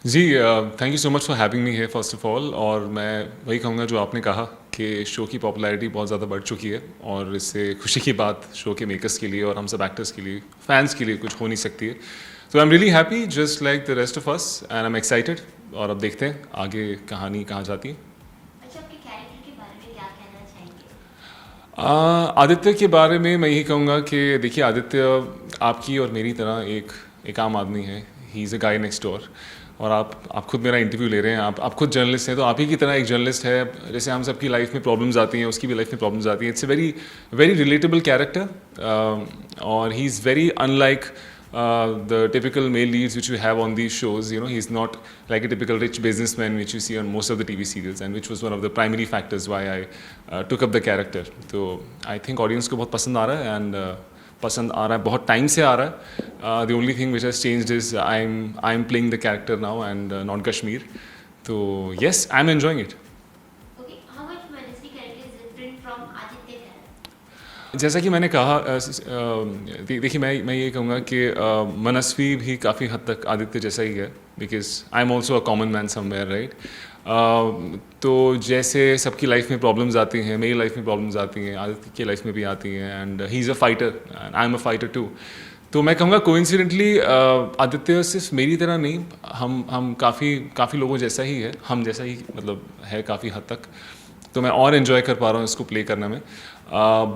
Ji, thank you so much for having me है first of all. और मैं वही कहूँगा जो आपने कहा कि शो की पॉपुलैरिटी बहुत ज़्यादा बढ़ चुकी है, और इससे खुशी की बात शो के मेकर्स के लिए और हम सब एक्टर्स के लिए, फैंस के लिए कुछ हो नहीं सकती है। तो I am really happy just like the rest of us, and I am excited. और अब देखते हैं आगे कहानी कहाँ जाती है। अच्छा, आपके कैरेक्टर के बारे में क्या कहना चाहेंगे? आदित्य के बारे में मैं यही कहूँगा कि देखिए, आदित्य आपकी और मेरी तरह एक आम आदमी है। ही is a guy next door. और आप खुद मेरा इंटरव्यू ले रहे हैं, आप खुद जर्नलिस्ट हैं, तो आप ही की तरह एक जर्नलिस्ट है। जैसे हम सबकी लाइफ में प्रॉब्लम्स आती हैं, उसकी भी लाइफ में प्रॉब्लम्स आती हैं। It's a very very relatable character, और he is very unlike the typical male leads which we have on these shows. You know, he's not like a typical rich businessman which you see on most of the TV serials, and which was one of the primary factors why I took up the character. So I think audience को बहुत पसंद आ रहा है, and पसंद आ रहा है, बहुत time से आ रहा है। The only thing which has changed is I'm playing the character now, and not Kashmir. So yes, I'm enjoying it. Okay, how much Manasvi character is different from Aditya character? जैसा कि मैंने कहा, देखिए, मैं ये कहूँगा कि मनस्वी भी काफ़ी हद तक आदित्य जैसा ही है, because I am also a common man somewhere, right. तो जैसे सबकी लाइफ में प्रॉब्लम्स आती हैं, मेरी लाइफ में प्रॉब्लम्स आती हैं, आदित्य की लाइफ में भी आती हैं, and he is a fighter and I am a fighter too. तो मैं कहूँगा कोइंसिडेंटली आदित्य सिर्फ मेरी तरह नहीं, हम काफ़ी लोगों जैसा ही है, हम जैसा ही मतलब है काफ़ी हद तक। तो मैं और इन्जॉय कर पा रहा हूँ इसको प्ले करने में।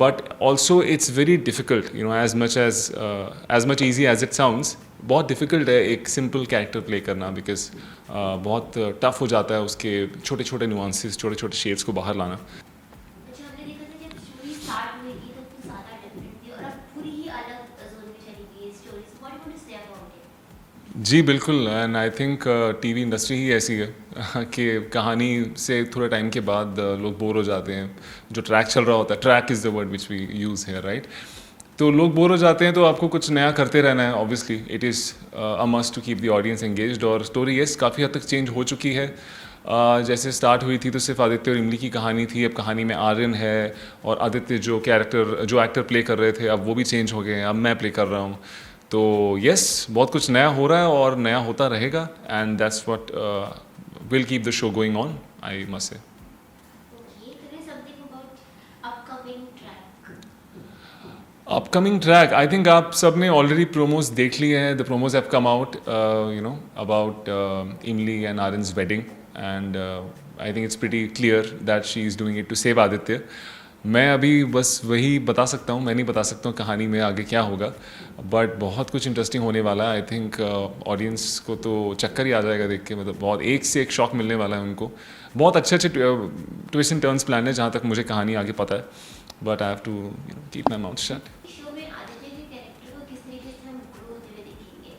But also it's very difficult, you know, as much easy as it sounds. बहुत डिफ़िकल्ट है एक सिंपल कैरेक्टर प्ले करना, बिकॉज बहुत टफ हो जाता है उसके छोटे छोटे नुआंसेस, छोटे छोटे शेड्स को बाहर लाना। अच्छा, हमने देखा था जब स्टोरी स्टार्ट हुई थी तब तो ज़्यादा डिफरेंट थी और अब पूरी ही अलग जोन में चली गई है story. So what do you say about it? जी बिल्कुल, and I think TV industry ही ऐसी है कि कहानी से थोड़े टाइम के बाद लोग बोर हो जाते हैं। जो ट्रैक चल रहा होता है, track is the word which we use है, राइट। तो लोग बोर हो जाते हैं, तो आपको कुछ नया करते रहना है। Obviously it is a must to keep the audience engaged. और स्टोरी येस काफ़ी हद तक चेंज हो चुकी है। जैसे स्टार्ट हुई थी तो सिर्फ आदित्य और इमली की कहानी थी, अब कहानी में आर्यन है, और आदित्य जो एक्टर प्ले कर रहे थे, अब वो भी चेंज हो गए हैं, अब मैं प्ले कर रहा हूँ। तो यस, बहुत कुछ नया हो रहा है और नया होता रहेगा, and that's what will keep the show going on, I must say. Okay, tell me something about upcoming track. Upcoming track, I think आप सब ने ऑलरेडी प्रोमोज देख लिए हैं। The promos have come out, you know, about Imli and Aryan's wedding, and I think it's pretty clear that she is doing it to save Aditya. मैं अभी बस वही बता सकता हूँ, मैं नहीं बता सकता हूँ कहानी में आगे क्या होगा, बट बहुत कुछ इंटरेस्टिंग होने वाला है। आई थिंक ऑडियंस को तो चक्कर ही आ जाएगा देख के, मतलब बहुत एक से एक शॉक मिलने वाला है उनको। बहुत अच्छे अच्छे ट्विस्ट एंड टर्न्स प्लान है, जहाँ तक मुझे कहानी आगे पता है, but I have to keep my mouth shut. Show में आदित्य के कैरेक्टर को किस तरीके से हम ग्रो होते हुए देखेंगे?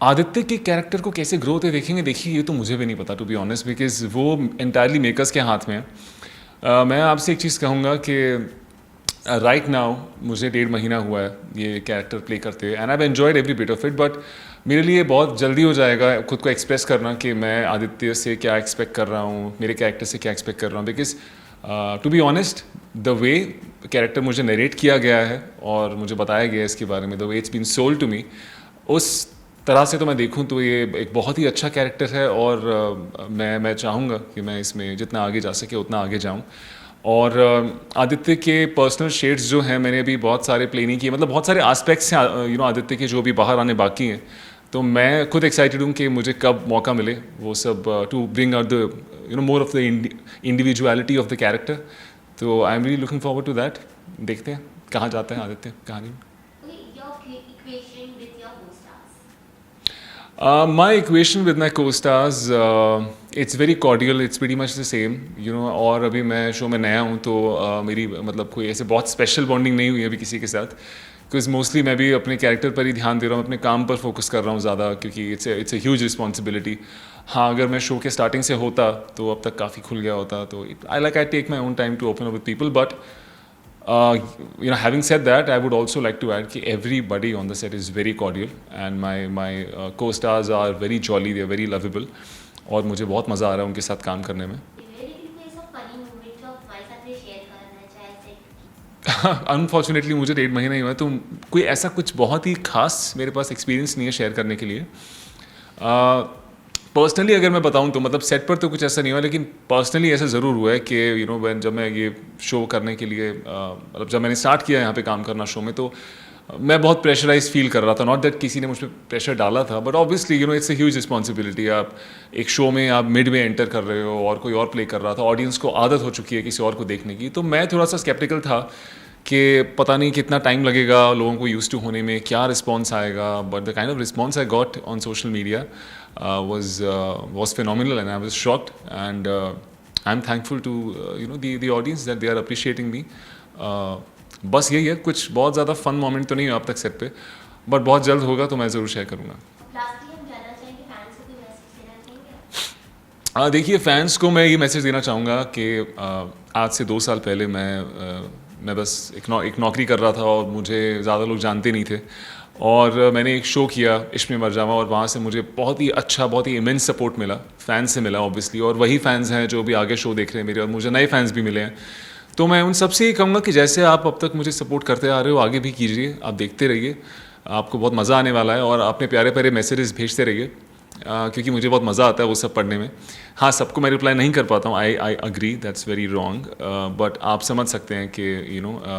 आदित्य के कैरेक्टर को कैसे ग्रो होते देखेंगे, देखिए, ये तो मुझे भी नहीं पता टू बी ऑनेस्ट, बिकॉज वो एंटायरली मेकर्स के हाथ में है। मैं आपसे एक चीज़ कहूँगा कि राइट नाउ मुझे 1.5 महीना हुआ है ये कैरेक्टर प्ले करते हुए, and I have enjoyed every bit of it. But मेरे लिए बहुत जल्दी हो जाएगा खुद को एक्सप्रेस करना कि मैं आदित्य से क्या एक्सपेक्ट कर रहा हूँ, मेरे कैरेक्टर से क्या एक्सपेक्ट कर रहा हूँ, because to be honest the way character मुझे नरेट किया गया है और मुझे बताया गया है इसके बारे में, the way it's been sold to me, उस तरह से तो मैं देखूं तो ये एक बहुत ही अच्छा कैरेक्टर है। और मैं चाहूँगा कि मैं इसमें जितना आगे जा सके उतना आगे जाऊं। और आदित्य के पर्सनल शेड्स जो हैं, मैंने अभी बहुत सारे प्ले नहीं किए, मतलब बहुत सारे एस्पेक्ट्स हैं यू नो आदित्य के जो अभी बाहर आने बाकी हैं। तो मैं खुद एक्साइटेड हूँ कि मुझे कब मौका मिले वो सब, to bring out the you know more of the individuality of the character. तो I am really looking forward to that. देखते हैं कहाँ जाता है आदित्य कहानी में। Okay, your equation with your co-stars. My equation with my co-stars, it's very cordial, it's pretty much the same, you know। और अभी मैं शो में नया हूँ, तो मेरी मतलब कोई ऐसे बहुत स्पेशल बॉन्डिंग नहीं हुई है अभी किसी के साथ, बिकॉज मोस्टली मैं भी अपने कैरेक्टर पर ही ध्यान दे रहा हूँ, अपने काम पर फोकस कर रहा हूँ ज़्यादा, क्योंकि इट्स अ ह्यूज रिस्पॉन्सिबिलिटी। हाँ, अगर मैं शो के स्टार्टिंग से होता तो अब तक काफ़ी खुल गया होता। तो I take my own time to open up with people, but you know, having said that, I would also like to add that everybody on the set is very cordial, and my co-stars are very jolly, they are very lovable, और मुझे बहुत मज़ा आ रहा है उनके साथ काम करने में। लेकिन कोई ऐसा फनी मोमेंट जो आप हमारे साथ में शेयर करना चाहे ऐसे? अनफॉर्चुनेटली मुझे 1.5 महीना ही हुआ है, तो कोई ऐसा कुछ बहुत ही खास मेरे पास एक्सपीरियंस नहीं है शेयर करने के लिए। पर्सनली अगर मैं बताऊं तो मतलब सेट पर तो कुछ ऐसा नहीं हुआ, लेकिन पर्सनली ऐसा ज़रूर हुआ है कि जब मैं ये शो करने के लिए मतलब जब मैंने स्टार्ट किया यहाँ पे काम करना शो में, तो मैं बहुत प्रेशराइज फील कर रहा था। नॉट दैट किसी ने मुझ पर प्रेशर डाला था, but obviously it's a huge responsibility. आप एक शो में आप मिड में एंटर कर रहे हो और कोई और प्ले कर रहा था, ऑडियंस को आदत हो चुकी है किसी और को देखने की। तो मैं थोड़ा सा स्केप्टिकल था कि पता नहीं कितना टाइम लगेगा लोगों को यूज टू होने में, क्या रिस्पॉन्स आएगा। But the kind of response I got on social media was phenomenal, and I was shocked, and I'm thankful to the audience that they are appreciating me. बस यही है, कुछ बहुत ज़्यादा फन मोमेंट तो नहीं है अब तक सेट पे, बट बहुत जल्द होगा तो मैं ज़रूर शेयर करूँगा। लास्टली हम जानना चाहेंगे फैंस को कोई मैसेज देना चाहेंगे? देखिए, फैंस को मैं ये मैसेज देना चाहूँगा कि आज से 2 साल पहले मैं बस एक नौकरी कर रहा था और मुझे ज़्यादा लोग जानते नहीं थे, और मैंने एक शो किया इश्क में मर जावा, और वहाँ से मुझे बहुत ही अच्छा, बहुत ही इमेंस सपोर्ट मिला, फ़ैन्स से मिला ऑब्वियसली, और वही फ़ैन्स हैं जो भी आगे शो देख रहे हैं मेरे, और मुझे नए फ़ैन्स भी मिले हैं। तो मैं उन सबसे ये कहूँगा कि जैसे आप अब तक मुझे सपोर्ट करते आ रहे हो, आगे भी कीजिए, आप देखते रहिए, आपको बहुत मज़ा आने वाला है, और अपने प्यारे प्यारे मैसेजेस भेजते रहिए, क्योंकि मुझे बहुत मज़ा आता है वो सब पढ़ने में। हाँ, सबको मैं रिप्लाई नहीं कर पाता हूँ, I agree, that's very wrong, but आप समझ सकते हैं कि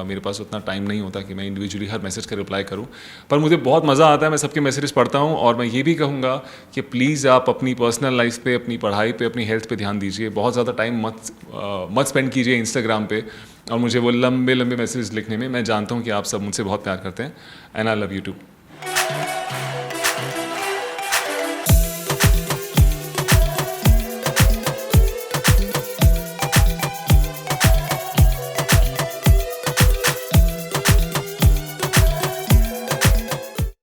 मेरे पास उतना टाइम नहीं होता कि मैं इंडिविजुअली हर मैसेज का रिप्लाई करूँ, पर मुझे बहुत मज़ा आता है, मैं सबके मैसेजेस पढ़ता हूँ। और मैं ये भी कहूँगा कि प्लीज़ आप अपनी पर्सनल लाइफ पे, अपनी पढ़ाई पे, अपनी हेल्थ पे ध्यान दीजिए, बहुत ज़्यादा टाइम मत स्पेंड कीजिए इंस्टाग्राम पे और मुझे वो लंबे लंबे मैसेज लिखने में। मैं जानता हूँ कि आप सब मुझसे बहुत प्यार करते हैं, and I love you to.